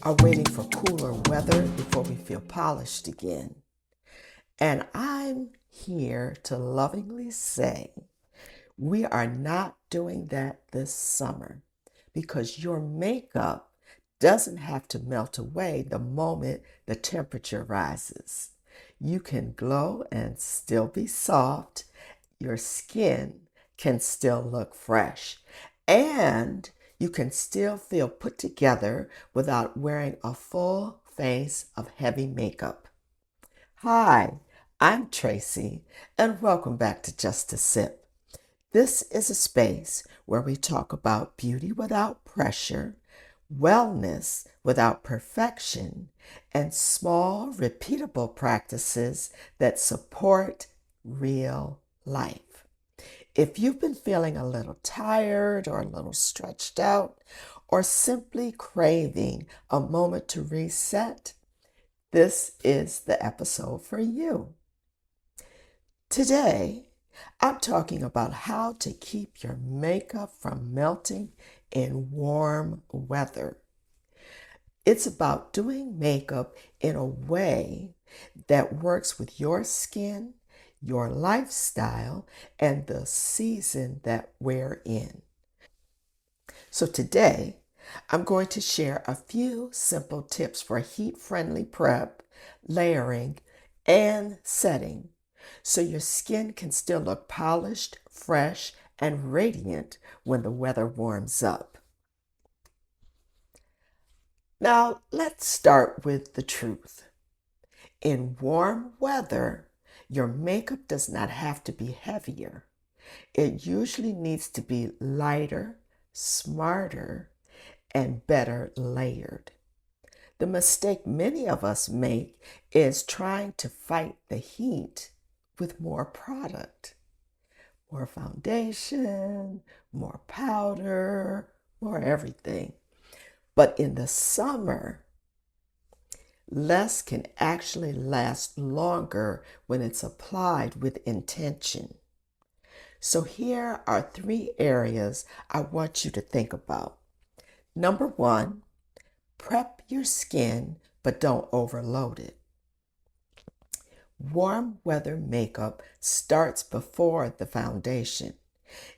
are waiting for cooler weather before we feel polished again. And I'm here to lovingly say we are not doing that this summer because your makeup doesn't have to melt away the moment the temperature rises. You can glow and still be soft. Your skin can still look fresh. And you can still feel put together without wearing a full face of heavy makeup. Hi, I'm Tracy, and welcome back to Just a Sip. This is a space where we talk about beauty without pressure, wellness without perfection, and small, repeatable practices that support real life. If you've been feeling a little tired or a little stretched out, or simply craving a moment to reset, this is the episode for you. Today, I'm talking about how to keep your makeup from melting in warm weather. It's about doing makeup in a way that works with your skin, your lifestyle, and the season that we're in. So today, I'm going to share a few simple tips for heat-friendly prep, layering, and setting so your skin can still look polished, fresh, and radiant when the weather warms up. Now, let's start with the truth. In warm weather, your makeup does not have to be heavier. It usually needs to be lighter, smarter, and better layered. The mistake many of us make is trying to fight the heat with more product, more foundation, more powder, more everything. But in the summer, less can actually last longer when it's applied with intention. So here are 3 areas I want you to think about. Number 1, prep your skin, but don't overload it. Warm weather makeup starts before the foundation.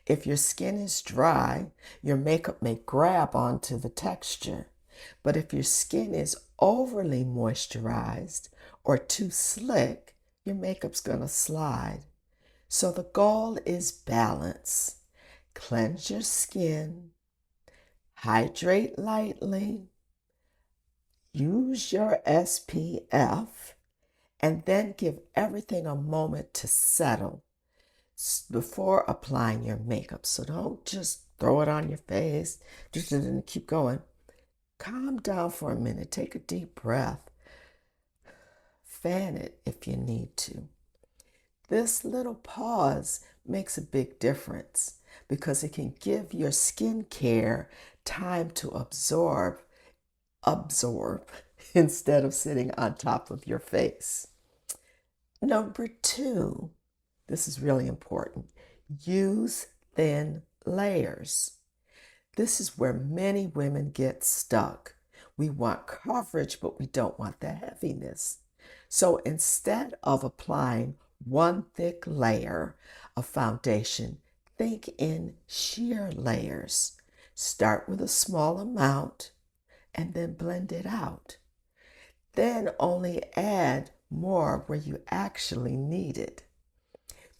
If your skin is dry, your makeup may grab onto the texture. But if your skin is overly moisturized or too slick, your makeup's gonna slide. So the goal is balance. Cleanse your skin, hydrate lightly, use your SPF, and then give everything a moment to settle before applying your makeup. So don't just throw it on your face, just keep going. Calm down for a minute, take a deep breath, fan it if you need to. This little pause makes a big difference because it can give your skincare time to absorb instead of sitting on top of your face. Number 2, this is really important. Use thin layers. This is where many women get stuck. We want coverage, but we don't want the heaviness. So instead of applying one thick layer of foundation, think in sheer layers. Start with a small amount and then blend it out. Then only add more where you actually need it.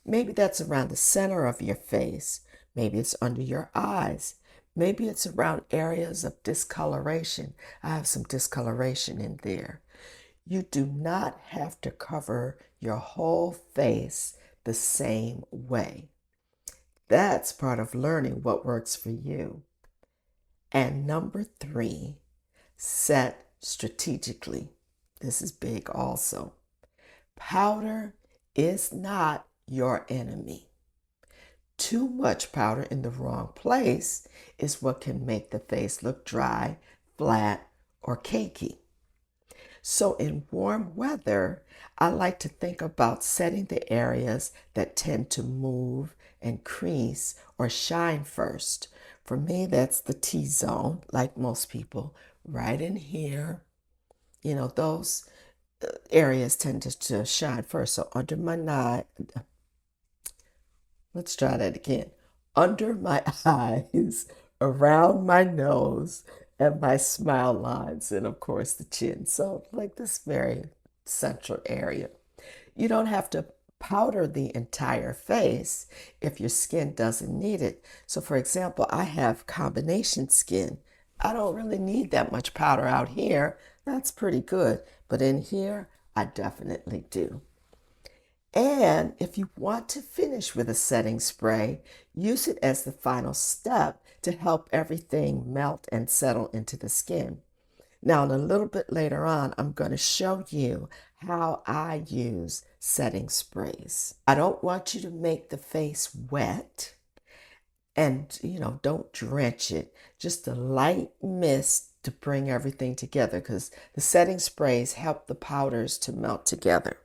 Maybe that's around the center of your face. Maybe it's under your eyes. Maybe it's around areas of discoloration. I have some discoloration in there. You do not have to cover your whole face the same way. That's part of learning what works for you. And number 3, set strategically. This is big also. Powder is not your enemy. Too much powder in the wrong place is what can make the face look dry, flat, or cakey. So in warm weather, I like to think about setting the areas that tend to move and crease or shine first. For me, that's the T-zone, like most people, right in here. You know, those areas tend to shine first. So under my eye, let's try that again. Under my eyes, around my nose, and my smile lines, and of course the chin. So, like this very central area. You don't have to powder the entire face if your skin doesn't need it. So, for example, I have combination skin. I don't really need that much powder out here. That's pretty good. But in here, I definitely do. And if you want to finish with a setting spray, use it as the final step to help everything melt and settle into the skin. Now, a little bit later on, I'm going to show you how I use setting sprays. I don't want you to make the face wet and, don't drench it. Just a light mist to bring everything together because the setting sprays help the powders to melt together.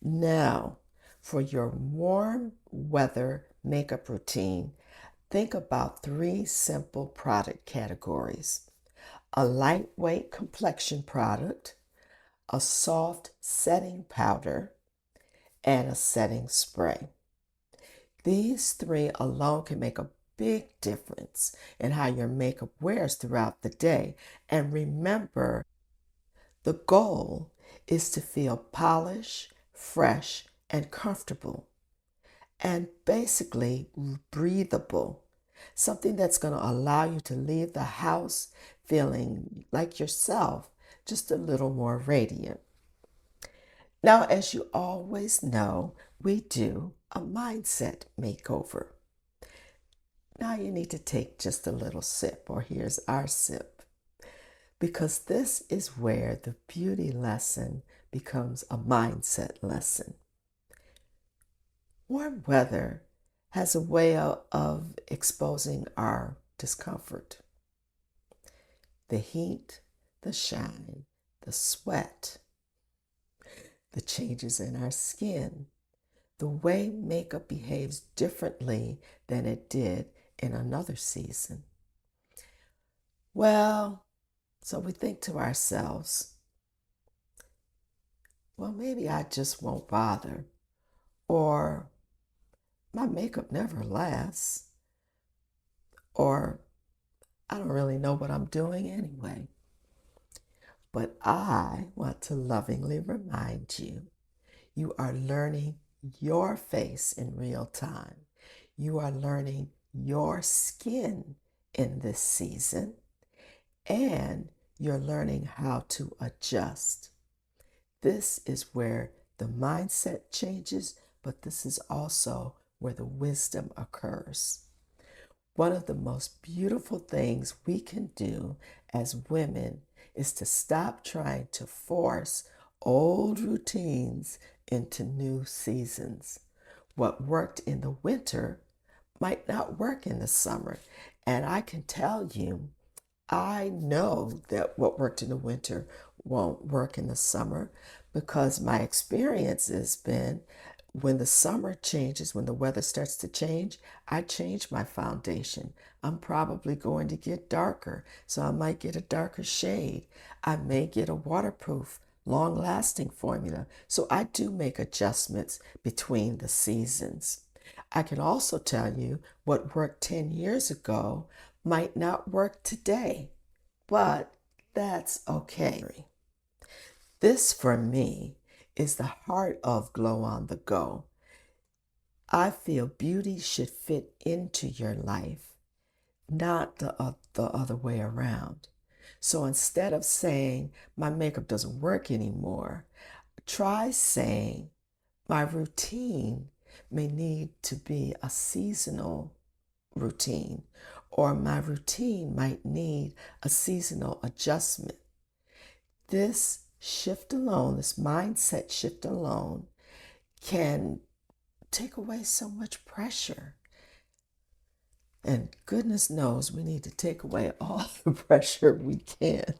Now, for your warm weather makeup routine, think about three simple product categories: a lightweight complexion product, a soft setting powder, and a setting spray. These three alone can make a big difference in how your makeup wears throughout the day. And remember, the goal is to feel polished, fresh, and comfortable, and basically breathable. Something that's going to allow you to leave the house feeling like yourself, just a little more radiant. Now, as you always know, we do a mindset makeover. Now you need to take just a little sip, or here's our sip, because this is where the beauty lesson becomes a mindset lesson. Warm weather has a way of exposing our discomfort. The heat, the shine, the sweat, the changes in our skin, the way makeup behaves differently than it did in another season. Well, so we think to ourselves, well, maybe I just won't bother, or my makeup never lasts, or I don't really know what I'm doing anyway. But I want to lovingly remind you, you are learning your face in real time. You are learning your skin in this season, and you're learning how to adjust. This is where the mindset changes, but this is also where the wisdom occurs. One of the most beautiful things we can do as women is to stop trying to force old routines into new seasons. What worked in the winter might not work in the summer. And I can tell you, I know that what worked in the winter won't work in the summer because my experience has been when the summer changes, when the weather starts to change, I change my foundation. I'm probably going to get darker, so I might get a darker shade. I may get a waterproof, long lasting formula. So I do make adjustments between the seasons. I can also tell you what worked 10 years ago might not work today, but that's okay. This, for me, is the heart of Glow on the Go. I feel beauty should fit into your life, not the other way around. So instead of saying my makeup doesn't work anymore, try saying my routine may need to be a seasonal routine, or my routine might need a seasonal adjustment. This shift alone, this mindset shift alone, can take away so much pressure. And goodness knows we need to take away all the pressure we can.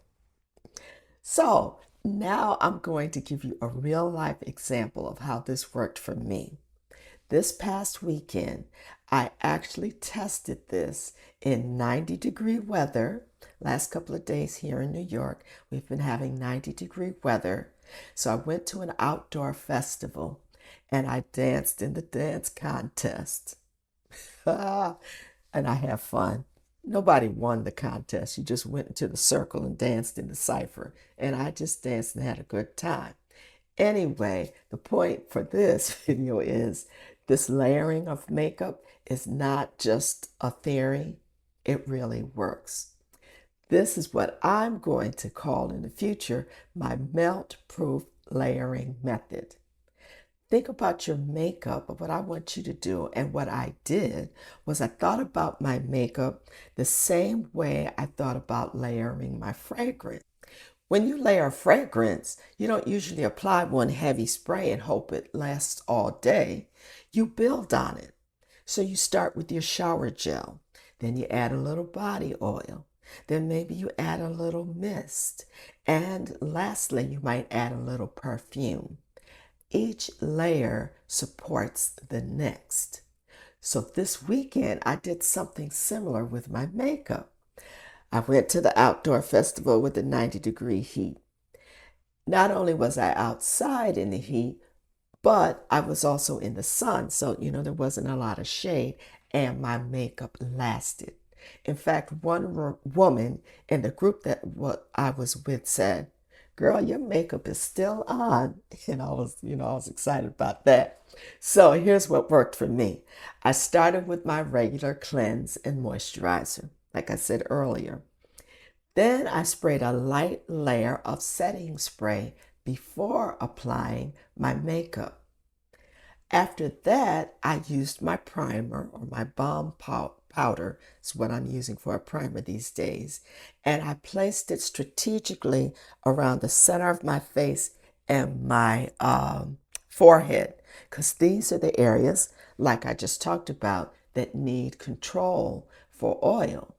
So now I'm going to give you a real life example of how this worked for me. This past weekend, I actually tested this in 90-degree weather. Last couple of days here in New York, we've been having 90-degree weather. So I went to an outdoor festival and I danced in the dance contest. And I have fun. Nobody won the contest. You just went into the circle and danced in the cipher. And I just danced and had a good time. Anyway, the point for this video is this layering of makeup is not just a theory, it really works. This is what I'm going to call in the future my melt-proof layering method. Think about your makeup. What I want you to do, and what I did was I thought about my makeup the same way I thought about layering my fragrance. When you layer a fragrance, you don't usually apply one heavy spray and hope it lasts all day. You build on it. So you start with your shower gel, then you add a little body oil, then maybe you add a little mist, and lastly, you might add a little perfume. Each layer supports the next. So this weekend, I did something similar with my makeup. I went to the outdoor festival with the 90-degree heat. Not only was I outside in the heat, but I was also in the sun. So, there wasn't a lot of shade and my makeup lasted. In fact, one woman in the group that I was with said, "Girl, your makeup is still on." And I was excited about that. So here's what worked for me. I started with my regular cleanse and moisturizer, like I said earlier. Then I sprayed a light layer of setting spray before applying my makeup. After that, I used my primer, or my balm powder is what I'm using for a primer these days. And I placed it strategically around the center of my face and my forehead, because these are the areas, like I just talked about, that need control for oil.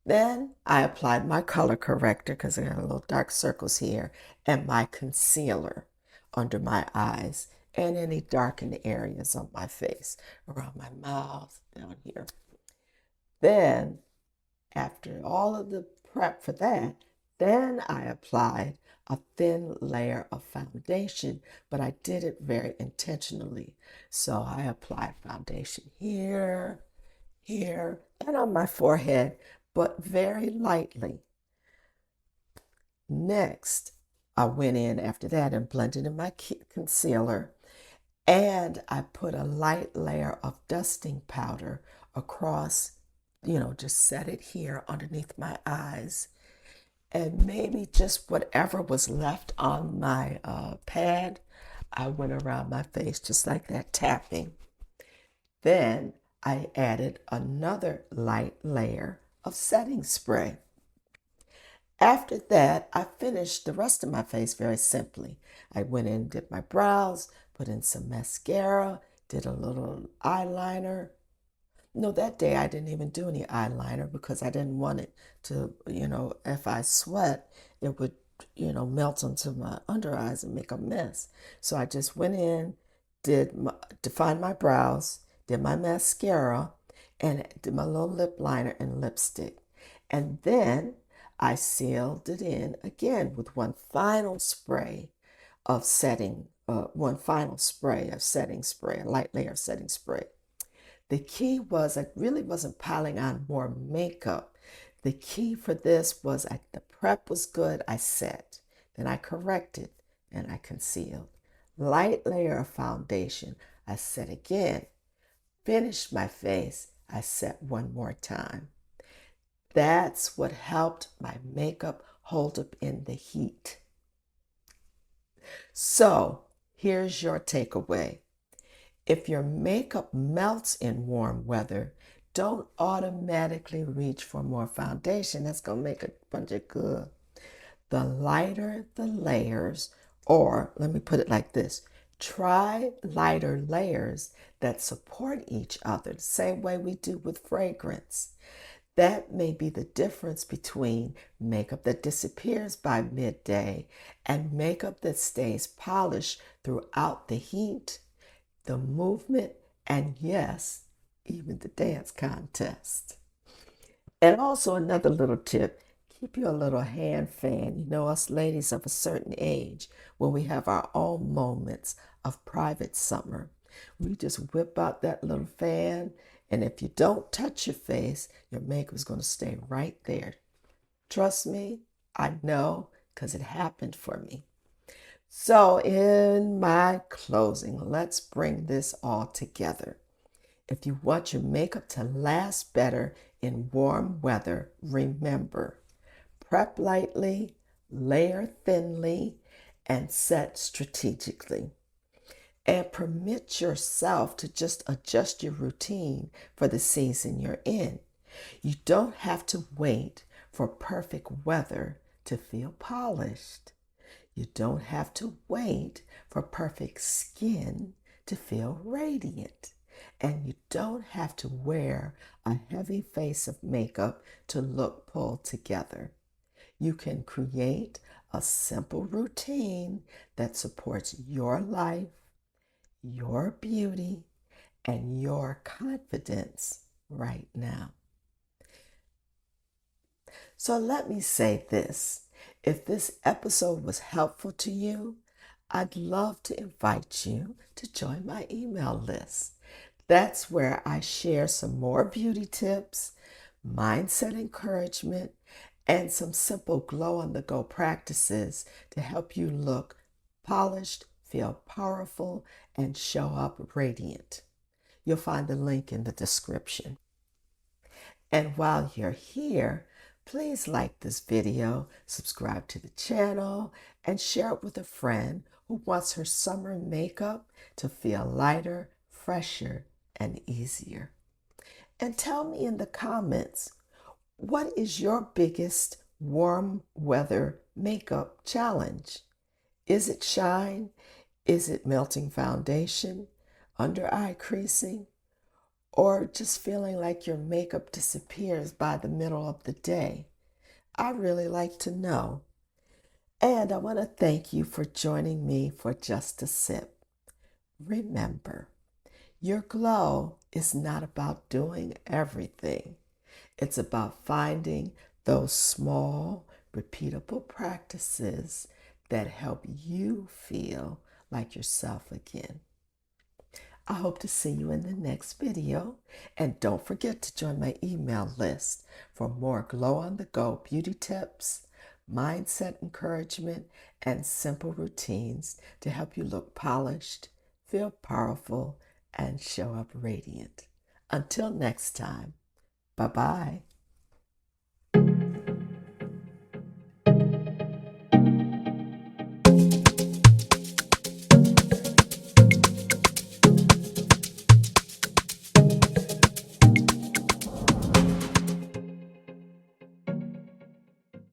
Then I applied my color corrector because I got a little dark circles here, and my concealer under my eyes and any darkened areas on my face, around my mouth, down here. Then, after all of the prep for that, then I applied a thin layer of foundation, but I did it very intentionally. So I applied foundation here, here, and on my forehead, but very lightly. Next, I went in after that and blended in my concealer, and I put a light layer of dusting powder across, just set it here underneath my eyes, and maybe just whatever was left on my pad, I went around my face just like that, tapping. Then I added another light layer of setting spray. After that, I finished the rest of my face very simply. I went in and did my brows, put in some mascara, did a little eyeliner. No, that day I didn't even do any eyeliner because I didn't want it to, if I sweat, it would, melt onto my under eyes and make a mess. So I just went in, defined my brows, did my mascara, and did my little lip liner and lipstick. And then I sealed it in again with one final spray of setting, setting spray, a light layer of setting spray. The key was I really wasn't piling on more makeup. The key for this was the prep was good, I set. Then I corrected and I concealed. Light layer of foundation, I set again. Finished my face, I set one more time. That's what helped my makeup hold up in the heat. So here's your takeaway. If your makeup melts in warm weather, don't automatically reach for more foundation. That's going to make a bunch of good. The lighter the layers, or let me put it like this, try lighter layers that support each other, the same way we do with fragrance. That may be the difference between makeup that disappears by midday and makeup that stays polished throughout the heat. the movement, and yes, even the dance contest. And also another little tip, keep your little hand fan. You know, us ladies of a certain age, when we have our own moments of private summer, we just whip out that little fan, and if you don't touch your face, your makeup's going to stay right there. Trust me, I know, because it happened for me. So in my closing, let's bring this all together. If you want your makeup to last better in warm weather, remember, prep lightly, layer thinly, and set strategically. And permit yourself to just adjust your routine for the season you're in. You don't have to wait for perfect weather to feel polished. You don't have to wait for perfect skin to feel radiant. And you don't have to wear a heavy face of makeup to look pulled together. You can create a simple routine that supports your life, your beauty, and your confidence right now. So let me say this. If this episode was helpful to you, I'd love to invite you to join my email list. That's where I share some more beauty tips, mindset encouragement, and some simple glow on the go practices to help you look polished, feel powerful, and show up radiant. You'll find the link in the description. And while you're here, please like this video, subscribe to the channel, and share it with a friend who wants her summer makeup to feel lighter, fresher, and easier. And tell me in the comments, what is your biggest warm weather makeup challenge? Is it shine? Is it melting foundation? Under eye creasing? Or just feeling like your makeup disappears by the middle of the day? I really like to know. And I want to thank you for joining me for just a sip. Remember, your glow is not about doing everything. It's about finding those small, repeatable practices that help you feel like yourself again. I hope to see you in the next video. And don't forget to join my email list for more glow on the go beauty tips, mindset encouragement, and simple routines to help you look polished, feel powerful, and show up radiant. Until next time, bye-bye.